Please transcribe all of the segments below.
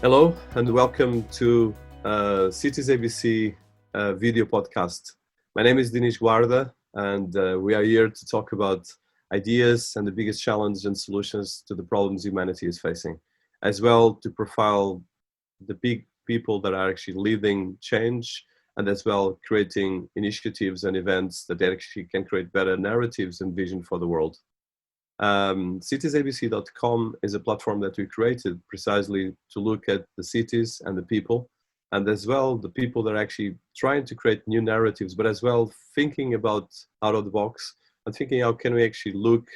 Hello and welcome to Cities ABC video podcast. My name is Dinis Guarda and we are here to talk about ideas and the biggest challenges and solutions to the problems humanity is facing, as well to profile the big people that are actually leading change and as well creating initiatives and events that actually can create better narratives and vision for the world. Citiesabc.com is a platform that we created precisely to look at the cities and the people, and as well the people that are actually trying to create new narratives, but as well thinking about out of the box and thinking how can we actually look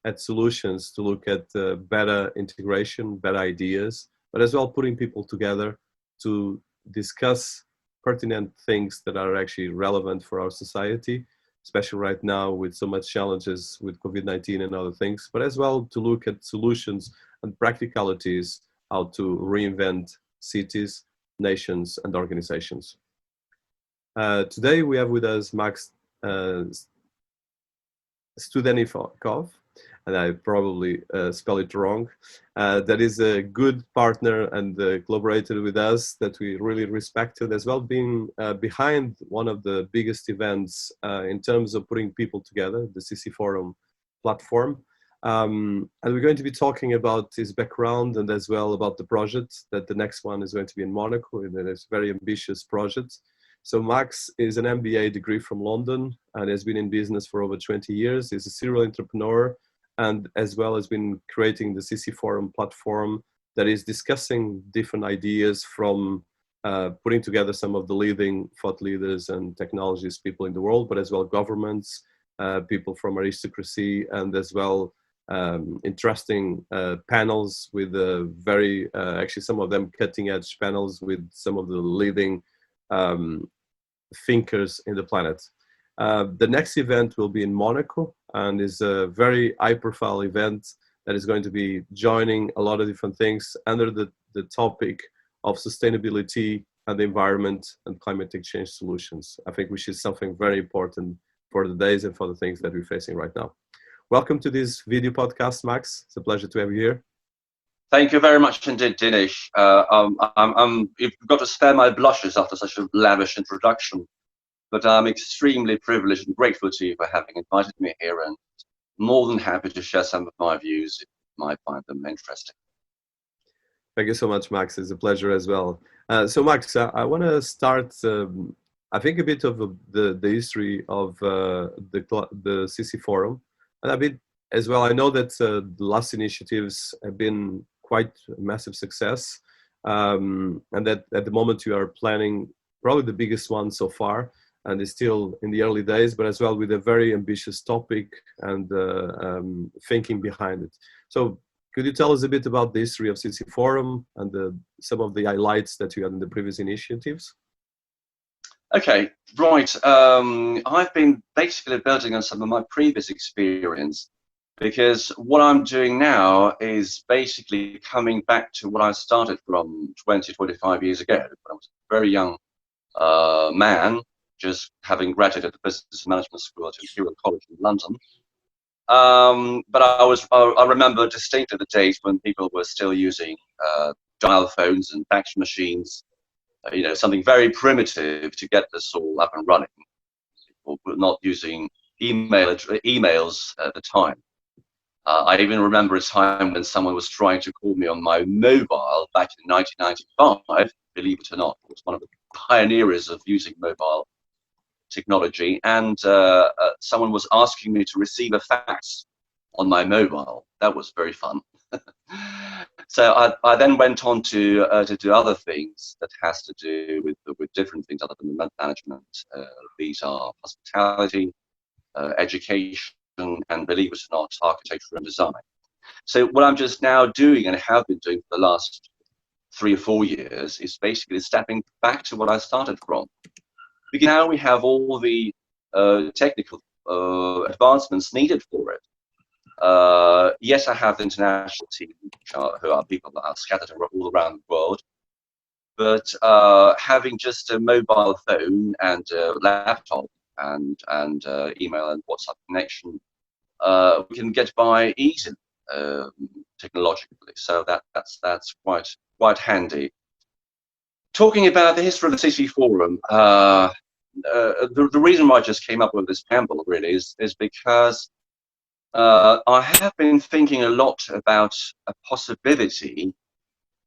at solutions to look at better integration, better ideas, but as well putting people together to discuss pertinent things that are actually relevant for our society, especially right now with so much challenges with COVID-19 and other things, but as well to look at solutions and practicalities, how to reinvent cities, nations, and organizations. Today we have with us Max Studennikoff, and I probably spell it wrong. That is a good partner and collaborated with us that we really respected, as well being behind one of the biggest events in terms of putting people together, the CC Forum platform. And we're going to be talking about his background and as well about the project that the next one is going to be in Monaco, and it's a very ambitious project. So Max is an MBA degree from London and has been in business for over 20 years. He's a serial entrepreneur and as well as been creating the CC Forum platform that is discussing different ideas from putting together some of the leading thought leaders and technologies people in the world, but as well governments, people from aristocracy, and as well interesting panels with very, actually some of them cutting edge panels with some of the leading thinkers in the planet. The next event will be in Monaco and is a very high profile event that is going to be joining a lot of different things under the topic of sustainability and the environment and climatic change solutions. I think which is something very important for the days and for the things that we're facing right now. Welcome to this video podcast, Max. It's a pleasure to have you here. Thank you very much indeed, Dinesh. You've got to spare my blushes after such a lavish introduction, but I'm extremely privileged and grateful to you for having invited me here, and more than happy to share some of my views if you might find them interesting. Thank you so much, Max. It's a pleasure as well. So Max, I want to start, I think, a bit of the history of the CC Forum, and a bit as well. I know that the last initiatives have been quite a massive success, and that at the moment you are planning probably the biggest one so far, and it's still in the early days, but as well with a very ambitious topic and thinking behind it. So could you tell us a bit about the history of CC Forum and some of the highlights that you had in the previous initiatives? Okay, right. I've been basically building on some of my previous experience, because what I'm doing now is basically coming back to what I started from 25 years ago, when I was a very young man, just having graduated the Business Management School at Imperial College in London. But I remember distinctly the days when people were still using dial phones and fax machines, something very primitive to get this all up and running. People were not using emails at the time. I even remember a time when someone was trying to call me on my mobile back in 1995, believe it or not. I was one of the pioneers of using mobile technology, and someone was asking me to receive a fax on my mobile. That was very fun. So I then went on to do other things that has to do with different things other than management. These are hospitality, education, and believe it or not, architecture and design. So what I'm just now doing and have been doing for the last 3 or 4 years is basically stepping back to what I started from. Because now we have all the technical advancements needed for it. Yes, I have the international team, who are people that are scattered all around the world. But having just a mobile phone and a laptop and email and WhatsApp connection, we can get by easily. technologically. So that's quite handy. Talking about the history of the CC Forum, the reason why I just came up with this preamble really is because I have been thinking a lot about a possibility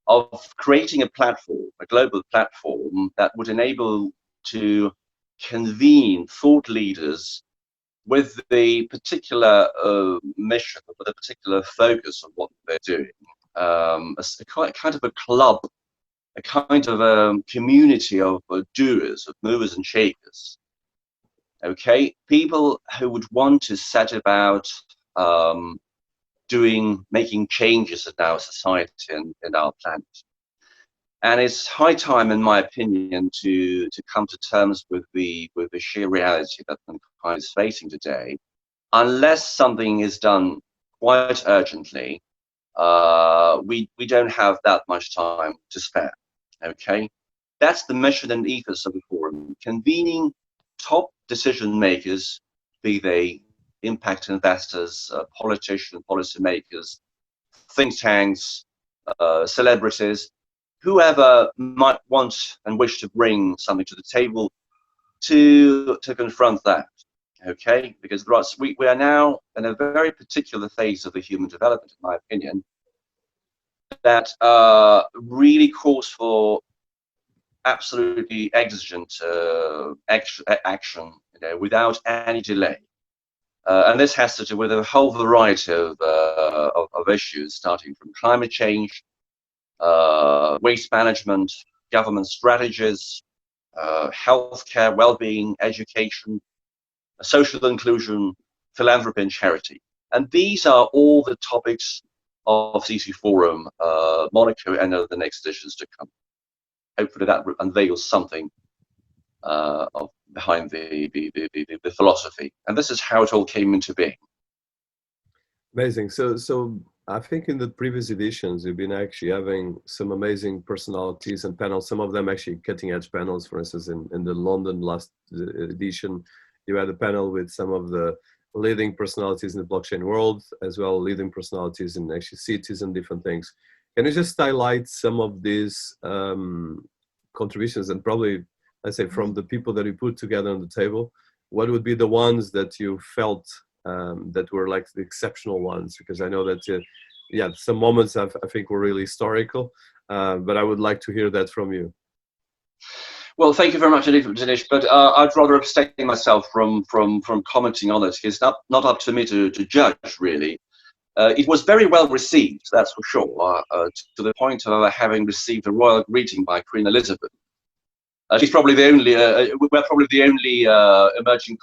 of creating a platform, a global platform that would enable to convene thought leaders with the particular mission, with a particular focus on what they're doing, a kind of a club, a kind of a community of doers, of movers and shakers. Okay, people who would want to set about making changes in our society and our planet. And it's high time, in my opinion, to come to terms with the sheer reality that mankind is facing today. Unless something is done quite urgently, we don't have that much time to spare. Okay, that's the mission and ethos of the forum: convening top decision makers, be they impact investors, politicians, policymakers, think tanks, celebrities, whoever might want and wish to bring something to the table to confront that. Okay, because we are now in a very particular phase of the human development, in my opinion, that really calls for absolutely exigent action, without any delay. And this has to do with a whole variety of issues, starting from climate change, waste management, government strategies, healthcare, well-being, education, social inclusion, philanthropy, and charity. And these are all the topics of CC Forum, Monaco, and the next editions to come. Hopefully that unveils something behind the philosophy. And this is how it all came into being. Amazing. So I think in the previous editions, you've been actually having some amazing personalities and panels, some of them actually cutting edge panels. For instance, in the London last edition, you had a panel with some of the leading personalities in the blockchain world, as well leading personalities in actually cities and different things. Can you just highlight some of these contributions, and probably, let's say, from the people that you put together on the table, what would be the ones that you felt that were like the exceptional ones? Because I know that, yeah, some moments I think were really historical, but I would like to hear that from you. Well, thank you very much, Dinesh, but I'd rather abstain myself from commenting on it. It's not up to me to judge, really. It was very well received, that's for sure, to the point of having received a royal greeting by Queen Elizabeth. She's probably the only, we're probably the only emerging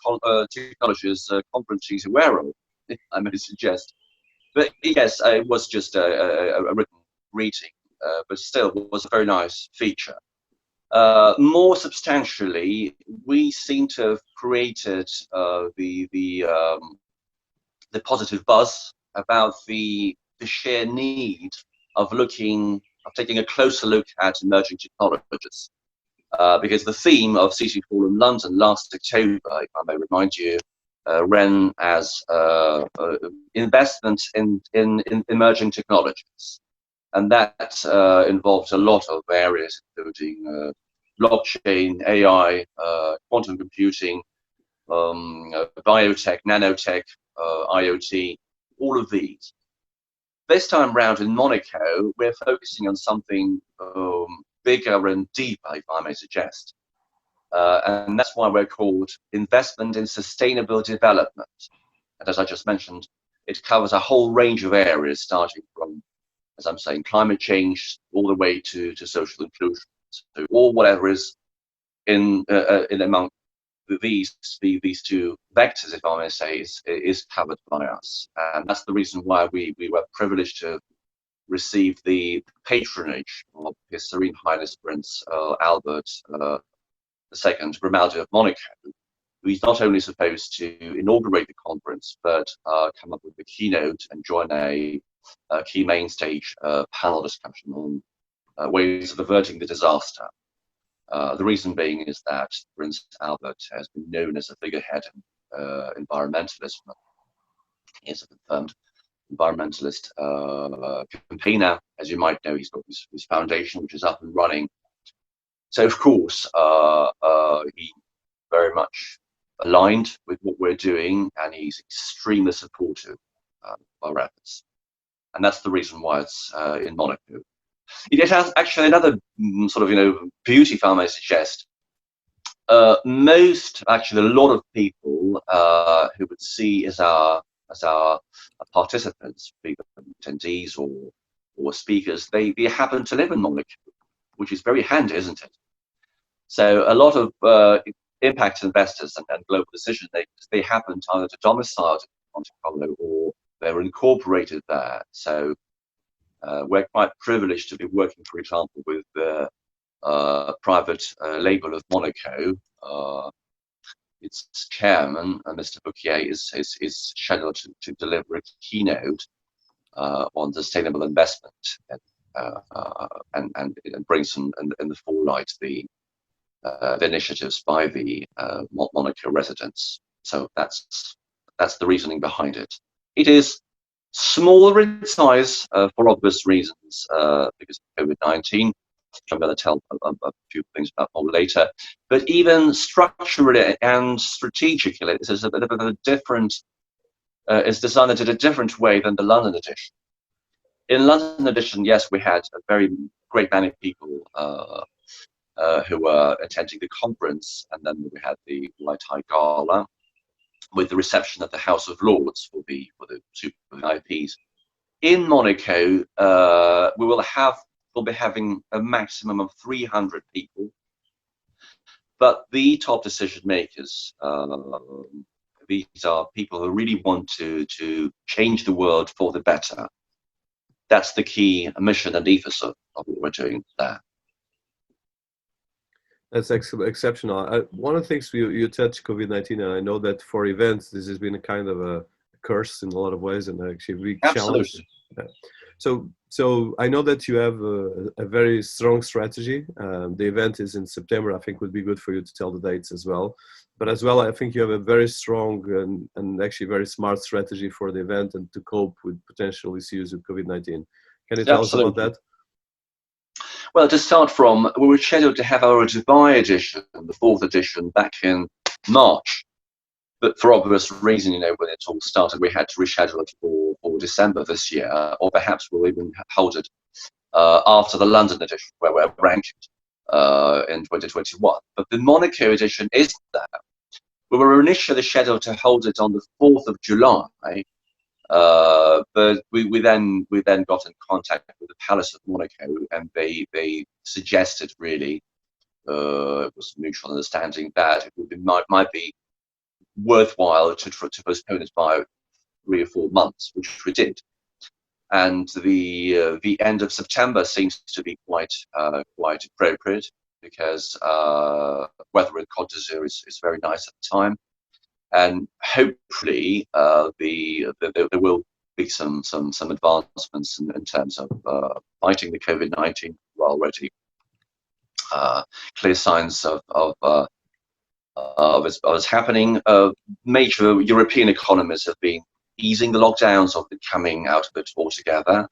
technologies conference she's aware of, I may suggest. But yes, it was just a written greeting, but still it was a very nice feature. More substantially, we seem to have created the positive buzz about the sheer need of taking a closer look at emerging technologies. Because the theme of CC Forum London last October, if I may remind you, ran as investment in emerging technologies. And that involves a lot of areas, including blockchain, AI, quantum computing, biotech, nanotech, IoT, all of these. This time round in Monaco, we're focusing on something bigger and deeper, if I may suggest. And that's why we're called Investment in Sustainable Development. And as I just mentioned, it covers a whole range of areas, starting from, as I'm saying, climate change, all the way to social inclusion. So all whatever is in among these two vectors, if I may say, is covered by us. And that's the reason why we were privileged to receive the patronage of His Serene Highness Prince Albert II, Grimaldi of Monaco, who is not only supposed to inaugurate the conference, but come up with the keynote and join a key main stage panel discussion on ways of averting the disaster. The reason being is that Prince Albert has been known as a figurehead in environmentalism. He is a confirmed environmentalist campaigner. As you might know, he's got his foundation, which is up and running. So of course, he very much aligned with what we're doing, and he's extremely supportive of our efforts. And that's the reason why it's in Monaco. It has actually another sort of, beauty, if I may suggest. A lot of people who would see as our participants, be them attendees or speakers, they happen to live in Monaco, which is very handy, isn't it? So a lot of impact investors and global decision makers, they happen to either to domicile in Monte Carlo or they're incorporated there. So we're quite privileged to be working, for example, with the private label of Monaco. Its chairman, Mr. Bouquier, is scheduled to deliver a keynote on sustainable investment and bring some in the forelight the initiatives by the Monaco residents. So that's the reasoning behind it. It is smaller in size for obvious reasons because of COVID-19, which I'm going to tell a few things about more later. But even structurally and strategically, this is a bit of a different. It's designed in a different way than the London edition. In London edition, yes, we had a very great many people who were attending the conference, and then we had the White Tie Gala with the reception at the House of Lords for the super VIPs. In Monaco, we'll be having a maximum of 300 people, but the top decision makers, these are people who really want to change the world for the better. That's the key mission and ethos of what we're doing there. That's exceptional. One of the things you touched COVID-19, and I know that for events, this has been a kind of a curse in a lot of ways, and actually a big challenge. Yeah. So I know that you have a very strong strategy. The event is in September. I think would be good for you to tell the dates as well. But as well, I think you have a very strong and actually very smart strategy for the event and to cope with potential issues with COVID-19. Can you tell us about that? Well, to start from, we were scheduled to have our Dubai edition, the 4th edition, back in March. But for obvious reason, when it all started, we had to reschedule it for December this year, or perhaps we'll even hold it after the London edition, where we're ranked in 2021. But the Monaco edition is there. We were initially scheduled to hold it on the 4th of July, but we then got in contact with the Palace of Monaco, and they suggested really it was mutual understanding that it might be worthwhile to postpone it by 3 or 4 months, which we did. And the end of September seems to be quite appropriate because weather in Côte d'Azur is very nice at the time. And hopefully there will be some advancements in terms of fighting the COVID-19. We're already clear signs of what's happening. Major European economies have been easing the lockdowns or coming out of it altogether.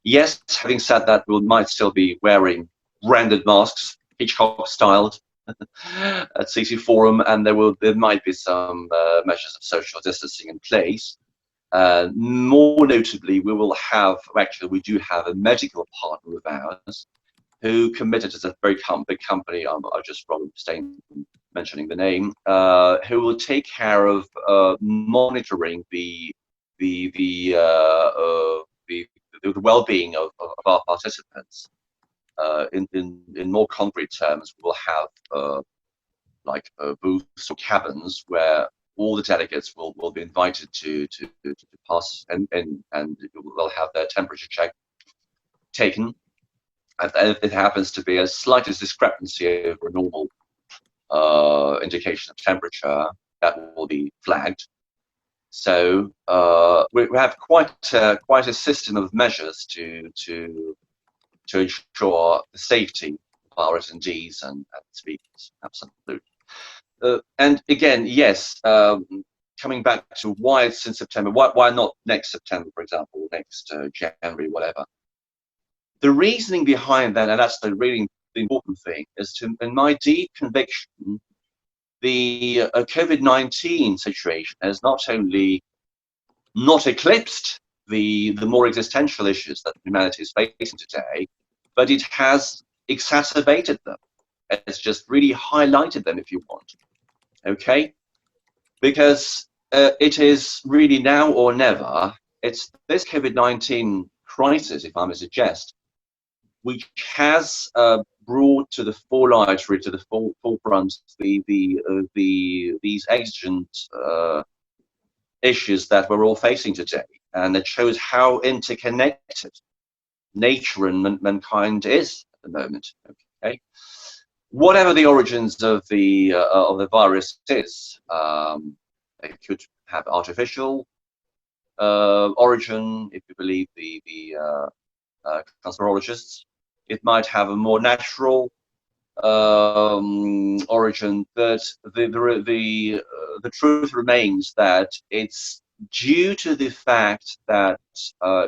Yes, having said that, we might still be wearing branded masks, Hitchcock styled, at CC Forum, and there might be some measures of social distancing in place. More notably, we do have a medical partner of ours who committed as a very big company. I just probably abstain from mentioning the name. Who will take care of monitoring the well-being of our participants. In more concrete terms, we'll have booths or cabins where all the delegates will be invited to pass and they'll have their temperature check taken. And if it happens to be as slight as discrepancy over a normal indication of temperature, that will be flagged. So we have quite a system of measures to ensure the safety of our attendees and speakers. Absolutely. And again, yes, coming back to why it's in September, why not next September, for example, next January, whatever. The reasoning behind that, and that's the really the important thing, is to, in my deep conviction, the COVID-19 situation has not only not eclipsed the more existential issues that humanity is facing today, but it has exacerbated them. It's just really highlighted them, if you want. Okay? Because it is really now or never. It's this COVID-19 crisis, if I may suggest, which has brought to the forelight, to the forefront, these exigent issues that we're all facing today, and it shows how interconnected nature and mankind is at the moment. Okay, whatever the origins of the virus is, it could have artificial origin, if you believe the conspirologists. It might have a more natural origin, but the truth remains that it's due to the fact that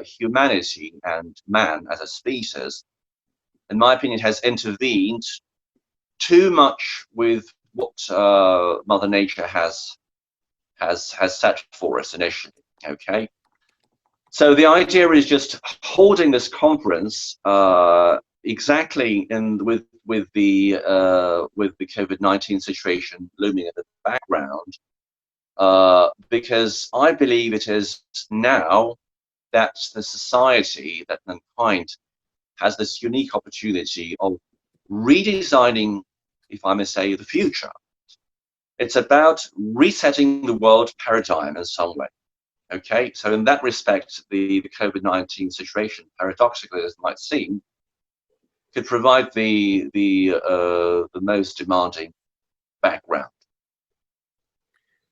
humanity and man as a species, in my opinion, has intervened too much with what Mother Nature has set for us initially. Okay, so the idea is just holding this conference exactly with the COVID-19 situation looming in the background, because I believe it is now that the society, that mankind, has this unique opportunity of redesigning, if I may say, the future. It's about resetting the world paradigm in some way. Okay, so in that respect, the COVID-19 situation, paradoxically as it might seem, could provide the most demanding background.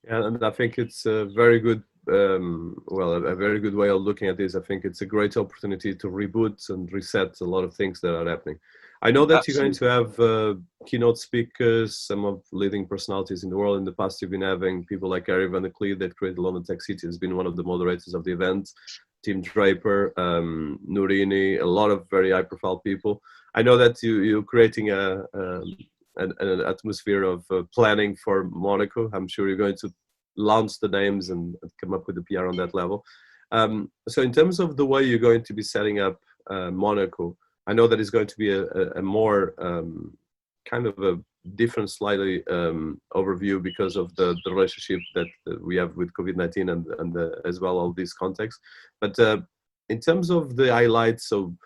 Yeah, and I think it's a very good, a very good way of looking at this. I think it's a great opportunity to reboot and reset a lot of things that are happening. I know that Absolutely. you're going to have keynote speakers, some of leading personalities in the world. In the past, you've been having people like Gary Van der Klee that created London Tech City, has been one of the moderators of the event. Tim Draper, Nurini, a lot of very high-profile people. I know that you're creating an atmosphere of planning for Monaco. I'm sure you're going to launch the names and come up with the PR on that level. So in terms of the way you're going to be setting up Monaco, I know that it's going to be a more kind of a different, slightly overview because of the relationship that we have with COVID-19 and as well all these contexts. But in terms of the highlights, so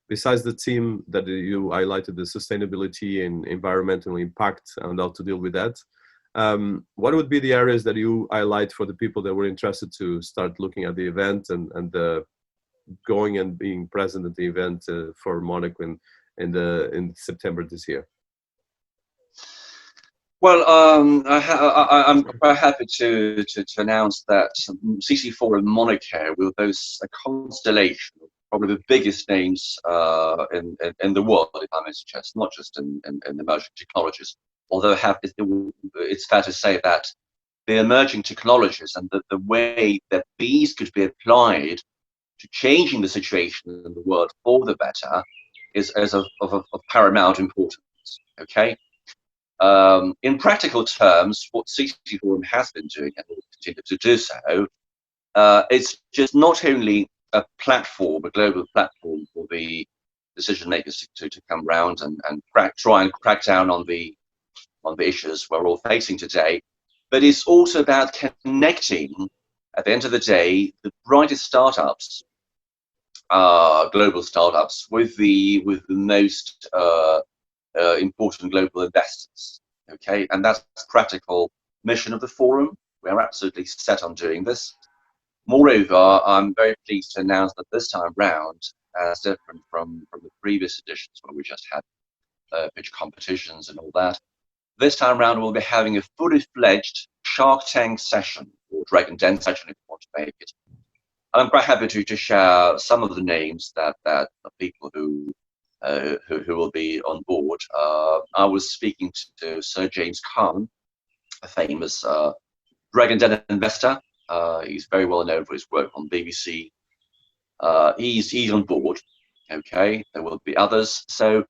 besides the theme that you highlighted, the sustainability and environmental impact and how to deal with that, what would be the areas that you highlight for the people that were interested to start looking at the event and going and being present at the event for Monaco in September this year? Well, I'm quite happy to announce that CC4 in Monaco will boast a constellation of probably the biggest names in the world, if I may suggest, not just in emerging technologies. Although it's fair to say that the emerging technologies and the way that these could be applied to changing the situation in the world for the better is of paramount importance. Okay. In practical terms, what CC Forum has been doing and will continue to do so, it's just not only a platform, a global platform for the decision makers to come round and try and crack down on the issues we're all facing today, but it's also about connecting, at the end of the day, the brightest startups, global startups, with the most important global investors. Okay, and that's the practical mission of the forum. We are absolutely set on doing this. Moreover, I'm very pleased to announce that this time round, as different from the previous editions where we just had pitch competitions and all that, this time round we'll be having a fully fledged Shark Tank session, or Dragon Den session if you want to make it. And I'm quite happy to share some of the names that the people who will be on board. I was speaking to Sir James Caan, a famous Dragon Den investor. He's very well known for his work on BBC. He's on board. Okay, there will be others. So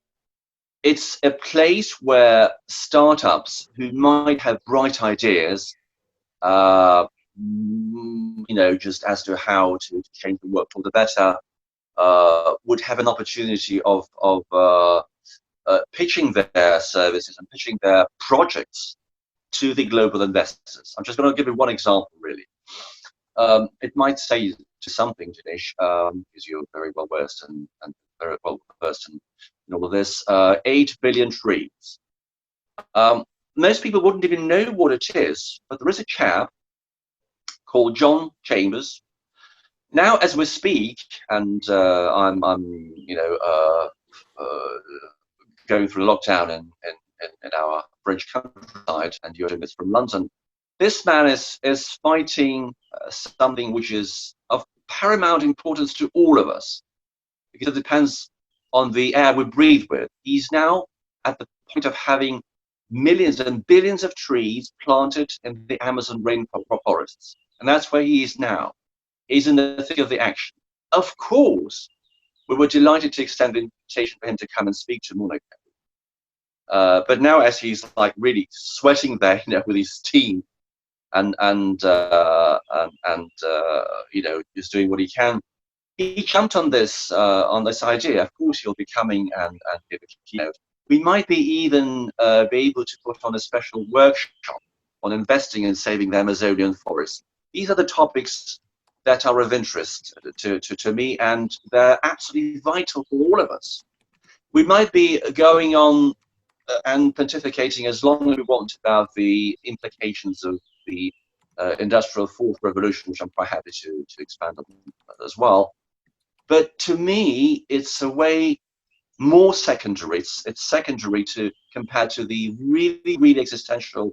it's a place where startups who might have bright ideas, just as to how to change the world for the better, would have an opportunity of pitching their services and pitching their projects to the global investors. I'm just going to give you one example, really. It might say to something, Dinesh, because you're very well versed and very well versed in all of this. 8 billion trees. Most people wouldn't even know what it is, but there is a chap called John Chambers. Now, as we speak, and I'm going through lockdown in our French countryside, and you're doing this from London. This man is fighting something which is of paramount importance to all of us, because it depends on the air we breathe with. He's now at the point of having millions and billions of trees planted in the Amazon rainforests, and that's where he is now. He's in the thick of the action. Of course, we were delighted to extend the invitation for him to come and speak to Monaco. But now, as he's like really sweating there, with his team, and just doing what he can, he jumped on this idea. Of course, he'll be coming and give a keynote. We might be even be able to put on a special workshop on investing and saving the Amazonian forest. These are the topics that are of interest to me, and they're absolutely vital for all of us. We might be going on and pontificating as long as we want about the implications of the Industrial Fourth Revolution, which I'm quite happy to expand on as well. But to me, it's a way more secondary. It's secondary compared to the really, really existential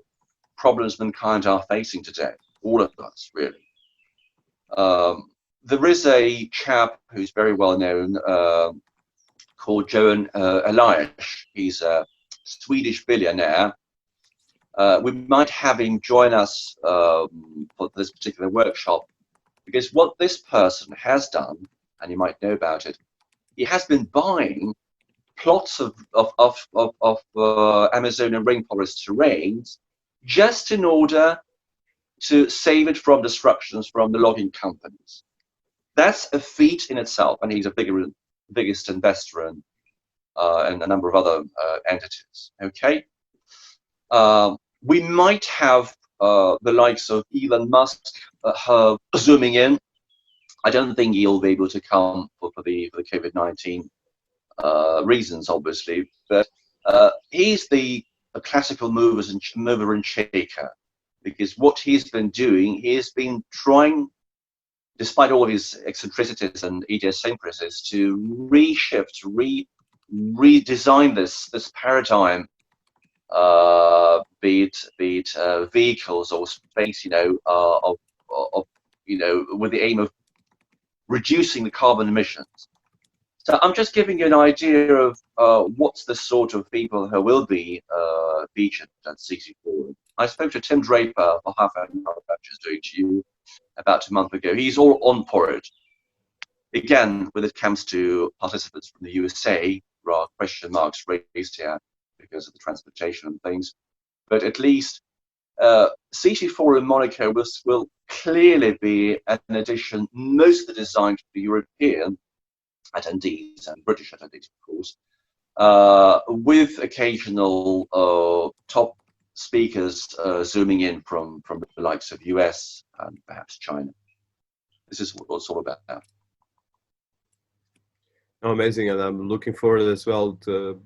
problems mankind are facing today. All of us, really. There is a chap who's very well known called Johan Elias. He's a Swedish billionaire. We might have him join us for this particular workshop, because what this person has done, and you might know about it, he has been buying plots of Amazonian rainforest terrains just in order to save it from disruptions from the logging companies. That's a feat in itself, and he's a biggest investor in a number of other entities. Okay, we might have the likes of Elon Musk zooming in. I don't think he'll be able to come for the COVID-19 reasons, obviously, but he's the classical mover and shaker, because what he's been doing, he has been trying, despite all of his eccentricities and idiosyncrasies, to reshift, redesign this paradigm, be it vehicles or space, with the aim of reducing the carbon emissions. So I'm just giving you an idea of what's the sort of people who will be featured at CC Forum. I spoke to Tim Draper for half an hour about just doing to you about a month ago. He's all on for it. Again, when it comes to participants from the USA, there are question marks raised here because of the transportation and things. But at least CC Forum Monaco will clearly be an addition, mostly designed for the European attendees and British attendees, of course, with occasional top speakers zooming in from the likes of US and perhaps China. This is what it's all about now. Oh, amazing, and I'm looking forward as well to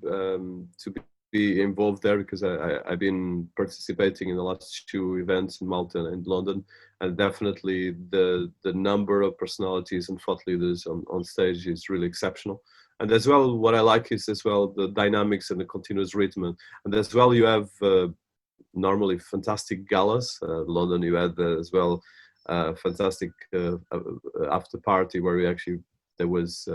be involved there, because I've been participating in the last 2 events in Malta and London, and definitely the number of personalities and thought leaders on stage is really exceptional. And as well, what I like is as well the dynamics and the continuous rhythm, and as well you have normally fantastic galas. London, you had as well fantastic after party where there was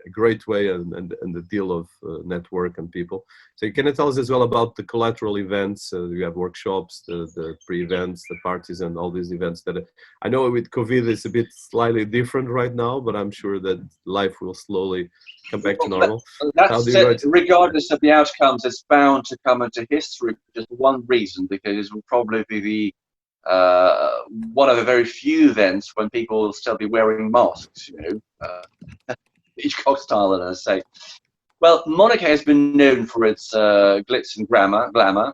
a great way and the deal of network and people. So can you tell us as well about the collateral events? You have workshops, the pre-events, the parties, and all these events that I know with COVID it's a bit slightly different right now, but I'm sure that life will slowly come back to normal. How do That's you it. go Regardless of the outcomes, it's bound to come into history for just one reason, because it will probably be the one of the very few events when people will still be wearing masks, Hitchcock style, as I say. Well, Monaco has been known for its glitz and glamour.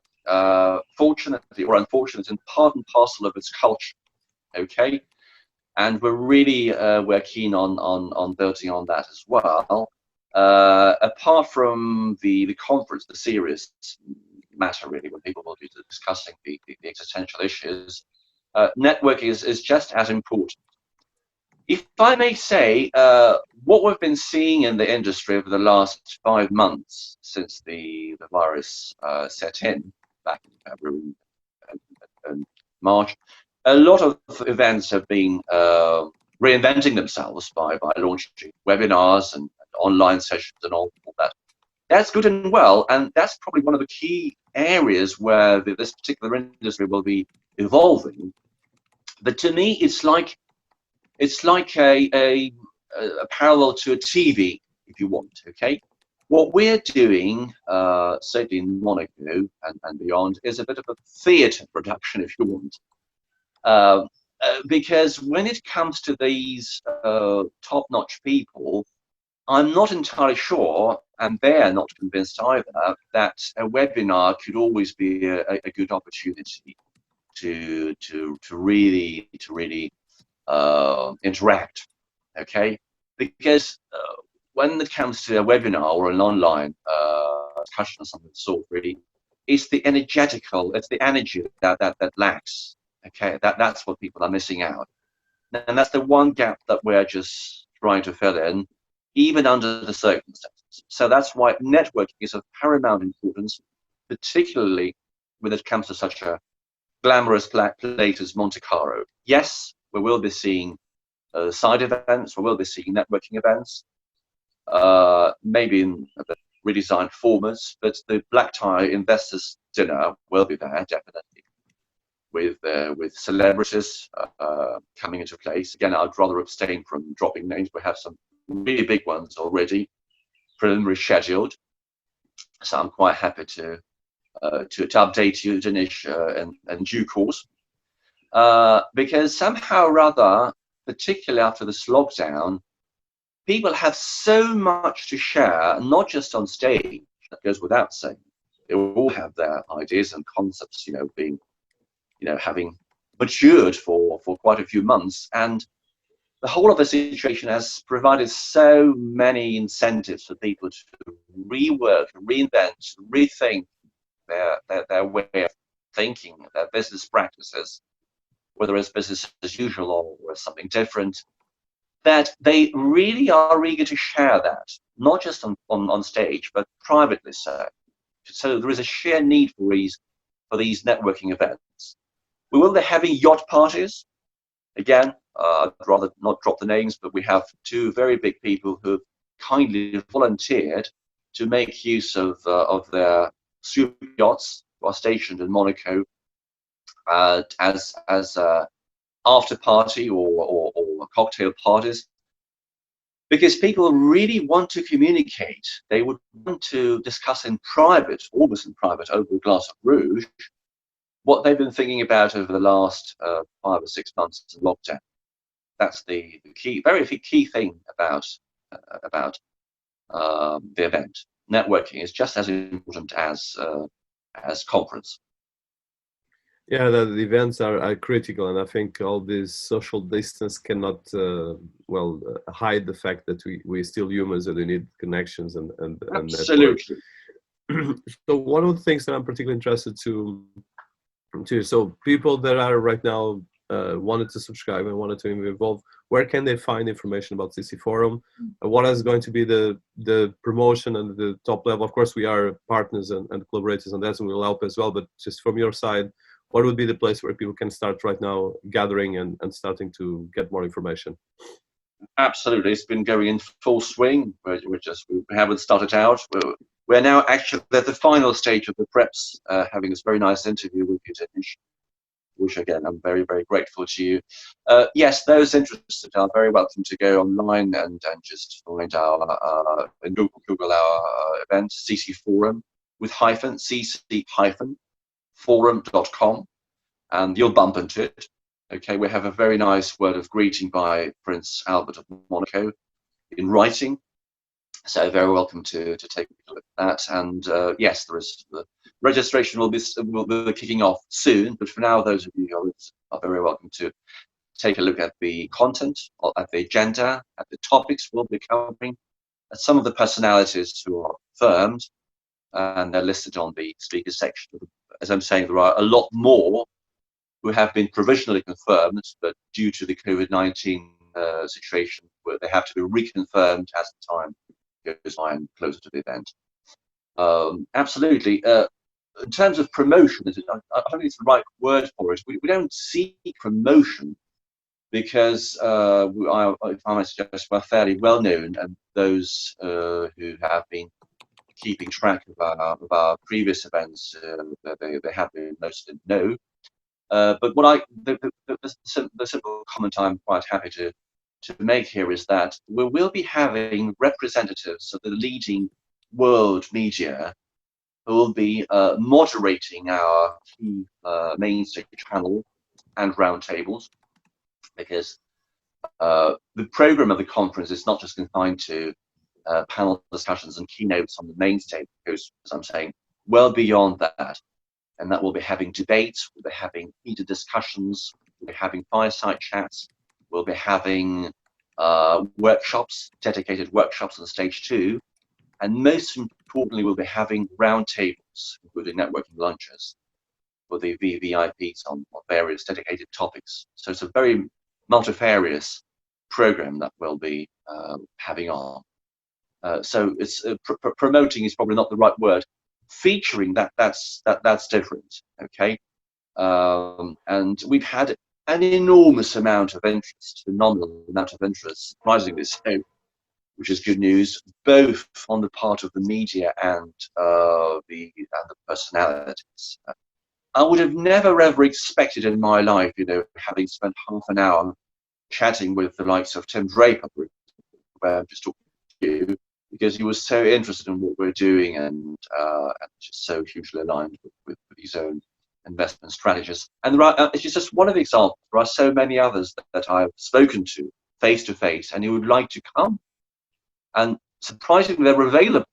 Fortunately or unfortunately, it's part and parcel of its culture. Okay, and we're keen on building on that as well. Apart from the conference, the serious matter really, when people will be discussing the existential issues, networking is just as important. If I may say, what we've been seeing in the industry over the last 5 months since the virus set in back in February and March, a lot of events have been reinventing themselves by launching webinars and online sessions and all that. That's good and well, and that's probably one of the key areas where this particular industry will be evolving. But to me, it's like a parallel to a TV, if you want. Okay, what we're doing, certainly in Monaco and beyond, is a bit of a theatre production, if you want. Because when it comes to these top-notch people, I'm not entirely sure, and they're not convinced either, that a webinar could always be a good opportunity to really interact. Okay, because when it comes to a webinar or an online discussion or something of the sort, really, it's the energy that lacks. Okay, that's what people are missing out, and that's the one gap that we're just trying to fill in, even under the circumstances. So that's why networking is of paramount importance, particularly when it comes to such a glamorous place as Monte Carlo. Yes, we will be seeing side events, we will be seeing networking events, maybe in a bit redesigned formats, but the black tie investors dinner will be there, definitely, with celebrities coming into place. Again, I'd rather abstain from dropping names. We have some really big ones already, preliminary scheduled. So I'm quite happy to update you, Dinesh, in due course. Because somehow or other, particularly after this lockdown, people have so much to share, not just on stage, that goes without saying. They all have their ideas and concepts, having matured for quite a few months. And the whole of the situation has provided so many incentives for people to rework, reinvent, rethink their way of thinking, their business practices, whether it's business as usual or something different, that they really are eager to share that, not just on stage, but privately so. So there is a sheer need for these networking events. We will be having yacht parties. Again, I'd rather not drop the names, but we have two very big people who have kindly volunteered to make use of their super yachts who are stationed in Monaco as after party or cocktail parties, because people really want to communicate. They would want to discuss in private, almost in private, over a glass of rouge, what they've been thinking about over the last 5 or 6 months of lockdown. That's the key, very key thing about the event. Networking is just as important as conference. Yeah, the events are critical, and I think all this social distance cannot hide the fact that we still humans and we need connections and Absolutely. So one of the things that I'm particularly interested to so people that are right now wanted to subscribe and wanted to be involved, where can they find information about CC Forum? What is going to be the promotion and the top level? Of course, we are partners and collaborators on that, and we'll help as well. But just from your side, what would be the place where people can start right now gathering and starting to get more information? Absolutely, it's been going in full swing. We haven't started out. We're now actually at the final stage of the preps, having this very nice interview with you, Dinesh, which again, I'm very, very grateful to you. Yes, those interested are very welcome to go online and just find our in Google our event, CC Forum, with hyphen, cc-forum.com, and you'll bump into it. Okay, we have a very nice word of greeting by Prince Albert of Monaco in writing. So very welcome to take a look at that. And yes, there is the registration will be kicking off soon. But for now, those of you who are very welcome to take a look at the content, at the agenda, at the topics we'll be covering, at some of the personalities who are confirmed, and they're listed on the speakers section. As I'm saying, there are a lot more who have been provisionally confirmed, but due to the COVID-19 situation, where they have to be reconfirmed as the time goes by and closer to the event. Absolutely. In terms of promotion, I don't think it's the right word for it. We don't seek promotion because if I might suggest, we're fairly well known, and those who have been keeping track of our previous events, they have been mostly know. But what the simple comment I'm quite happy to make here is that we will be having representatives of the leading world media who will be moderating our key main stage panel and roundtables, because the program of the conference is not just confined to panel discussions and keynotes on the main stage. It goes, as I'm saying, well beyond that. And that will be having debates, we'll be having heated discussions, we'll be having fireside chats, we'll be having workshops, dedicated workshops on stage 2, and most importantly, we'll be having roundtables, including networking lunches for the VVIPs on various dedicated topics. So it's a very multifarious program that we'll be having on. So it's promoting is probably not the right word. Featuring that's different, okay? And we've had an enormous amount of interest, phenomenal amount of interest, surprisingly so, which is good news, both on the part of the media and the personalities. I would have never ever expected in my life, having spent half an hour chatting with the likes of Tim Draper, where I'm just talking to you, because he was so interested in what we're doing and just so hugely aligned with his own investment strategies. And it's just one of the examples. There are so many others that I've spoken to face to face and who would like to come. And surprisingly, they're available.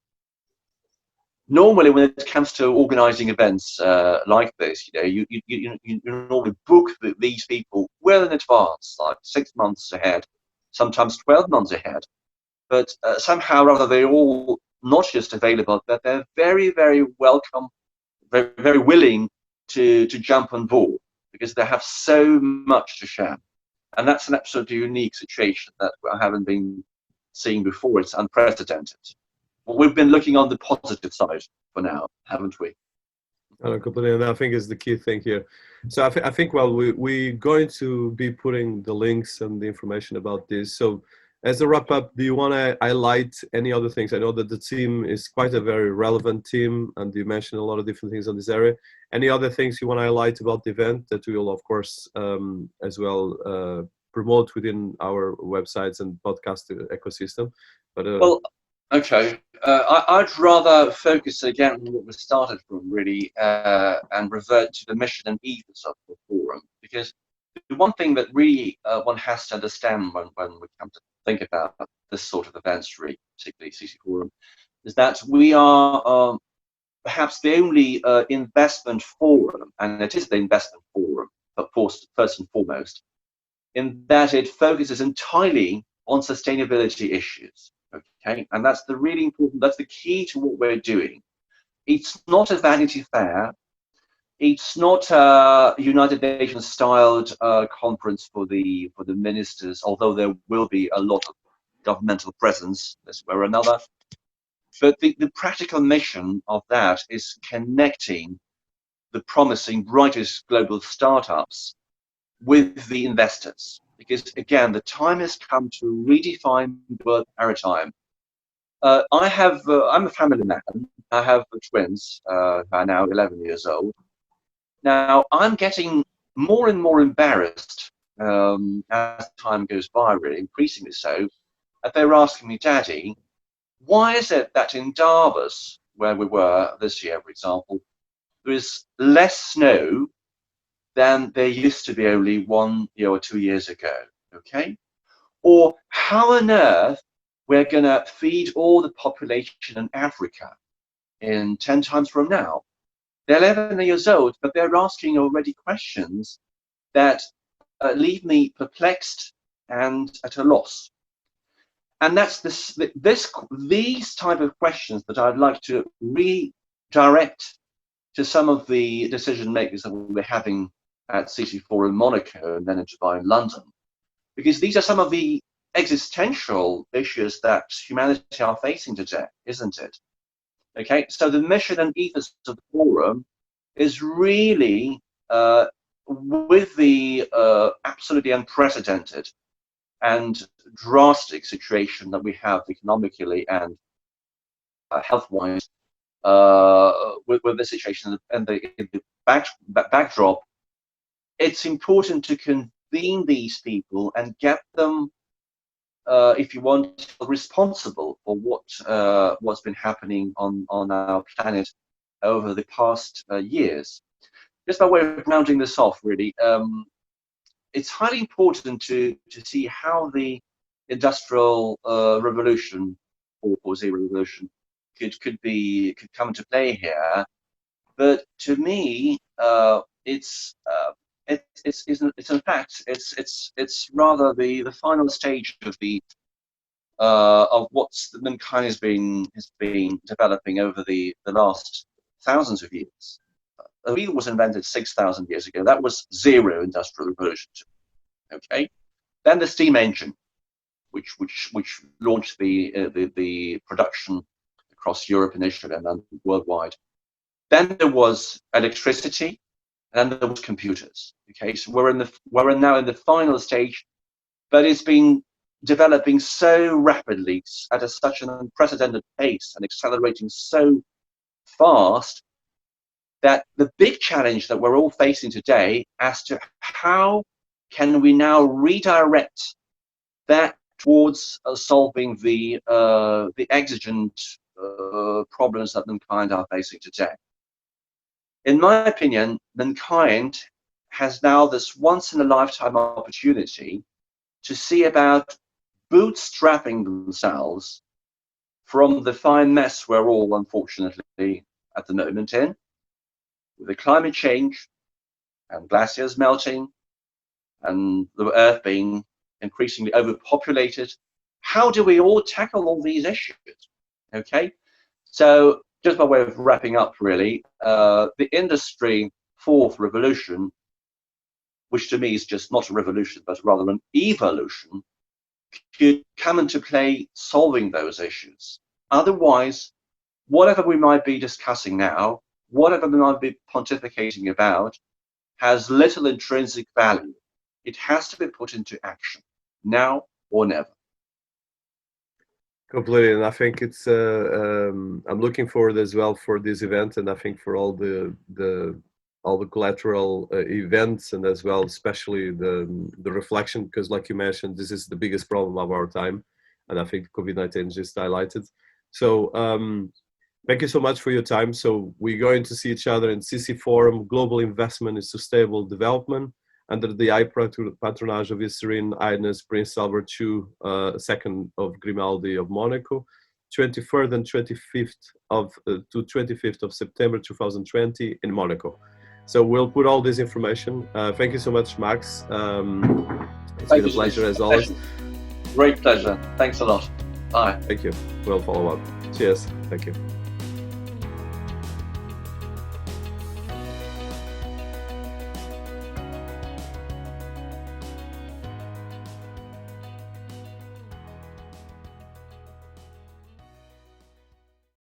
Normally, when it comes to organising events like this, you normally book these people well in advance, like 6 months ahead, sometimes 12 months ahead. But somehow or other, they're all not just available, but they're very, very welcome, very, very willing to jump on board, because they have so much to share. And that's an absolutely unique situation that I haven't been seeing before. It's unprecedented. Well, we've been looking on the positive side for now, haven't we? Completely, and I think is the key thing here. So I think, well, we're going to be putting the links and the information about this. So as a wrap up, do you want to highlight any other things? I know that the team is quite a very relevant team, and you mentioned a lot of different things on this area. Any other things you want to highlight about the event that we will, of course, as well promote within our websites and podcast ecosystem? But well, okay. I'd rather focus again on what we started from, really, and revert to the mission and ethos of the forum, because the one thing that really one has to understand when we come to think about this sort of events, really, particularly CC Forum, is that we are perhaps the only investment forum, and it is the investment forum, but first and foremost, in that it focuses entirely on sustainability issues. Okay, and that's the really important. That's the key to what we're doing. It's not a Vanity Fair. It's not a United Nations styled conference for the ministers, although there will be a lot of governmental presence this way or another. But the practical mission of that is connecting the promising, brightest global startups with the investors. because again, the time has come to redefine the word paradigm. I'm a family man. I have twins who are now 11 years old. Now, I'm getting more and more embarrassed as time goes by, really, increasingly so. And they're asking me, Daddy, why is it that in Davos, where we were this year, for example, there is less snow than there used to be only 1 year or 2 years ago? Okay? Or how on earth we're going to feed all the population in Africa in 10 times from now? They're 11 years old, but they're asking already questions that leave me perplexed and at a loss. And that's these type of questions that I'd like to redirect to some of the decision makers that we're having at CC4 in Monaco and then in Dubai and London, because these are some of the existential issues that humanity are facing today, isn't it? Okay, so the mission and ethos of the forum is really with the absolutely unprecedented and drastic situation that we have economically and health-wise, with the situation and the backdrop. It's important to convene these people and get them, if you want, responsible for what's been happening on our planet over the past years. Just by way of rounding this off, really, it's highly important to see how the industrial revolution or zero revolution could come into play here. But to me, it's in fact it's rather the final stage of what's mankind has been developing over the last thousands of years. The wheel was invented 6,000 years ago. That was zero industrial revolution. Okay, then the steam engine, which launched the production across Europe initially and then worldwide. Then there was electricity, and then there was computers. Okay, so we're now in the final stage, but it's been developing so rapidly at such an unprecedented pace and accelerating so fast that the big challenge that we're all facing today as to how can we now redirect that towards solving the exigent problems that mankind are facing today. In my opinion, mankind has now this once-in-a-lifetime opportunity to see about bootstrapping themselves from the fine mess we're all, unfortunately, at the moment in, with the climate change and glaciers melting and the Earth being increasingly overpopulated. How do we all tackle all these issues? Okay, so just by way of wrapping up, really, the Industry 4th revolution, which to me is just not a revolution, but rather an evolution, could come into play solving those issues. Otherwise, whatever we might be discussing now, whatever we might be pontificating about, has little intrinsic value. It has to be put into action, now or never. Completely, and I think it's. I'm looking forward as well for this event, and I think for all the collateral events, and as well, especially the reflection, because, like you mentioned, this is the biggest problem of our time, and I think COVID-19 just highlighted. So, thank you so much for your time. So we're going to see each other in CC Forum, Global Investment in Sustainable Development, under the high patronage of His Serene Highness Prince Albert II, II of Grimaldi of Monaco, 23rd and 25th of September 2020 in Monaco. So we'll put all this information. Thank you so much, Max. It's been a pleasure as always. Great pleasure. Thanks a lot. Bye. Thank you. We'll follow up. Cheers. Thank you.